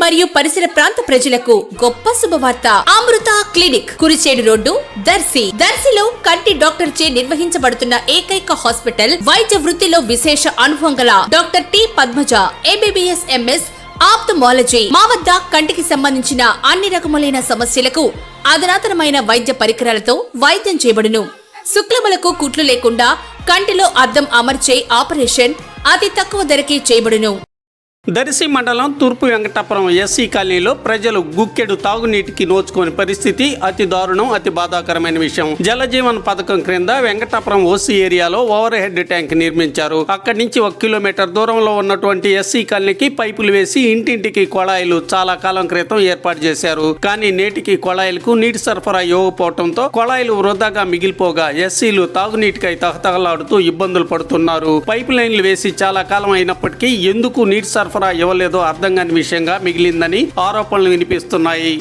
మరియు పరిసర ప్రాంత ప్రజలకు గొప్ప శుభవార్త. అమృత క్లినిక్, కురిచేడు రోడ్డు, దర్శిలో కంటి డాక్టర్ చే నిర్వహించబడుతున్న ఏకైక హాస్పిటల్. వైద్య వృత్తిలో విశేష అనుభవం గల doctor T Padmaja, MBBS MS ophthalmology. మా వద్ద కంటికి సంబంధించిన అన్ని రకములైన సమస్యలకు అధునాతనమైన వైద్య పరికరాలతో వైద్యం చేయబడును. శుక్లములకు కుట్లు లేకుండా కంటిలో అద్దం అమర్చే ఆపరేషన్ అతి తక్కువ ధరకే చేయబడును. దర్శి మండలం తూర్పు వెంకటాపురం ఎస్సీ కాలనీలో ప్రజలు గుక్కెడు తాగునీటికి నోచుకోని పరిస్థితి అతి దారుణం, అతి బాధాకరమైన విషయం. జలజీవన్ పథకం క్రింద వెంకటాపురం ఓసీ ఏరియాలో ఓవర్ హెడ్ ట్యాంక్ నిర్మించారు. అక్కడి నుంచి 1 కిలోమీటర్ దూరంలో ఉన్నటువంటి ఎస్సీ కాలనీకి పైపులు వేసి ఇంటింటికి కొళాయిలు చాలా కాలం క్రితం ఏర్పాటు చేశారు. కానీ నేటికి కొళాయిలకు నీటి సరఫరా ఇవ్వకపోవడంతో కొళాయిలు వృధాగా మిగిలిపోగా ఎస్సీలు తాగునీటికై తహతహలాడుతూ ఇబ్బందులు పడుతున్నారు. పైపు లైన్లు వేసి చాలా కాలం అయినప్పటికీ ఎందుకు నీటి సరఫరా ఇవ్వలేదో అర్థం కాని విషయంగా మిగిలిందని ఆరోపణలు వినిపిస్తున్నాయి.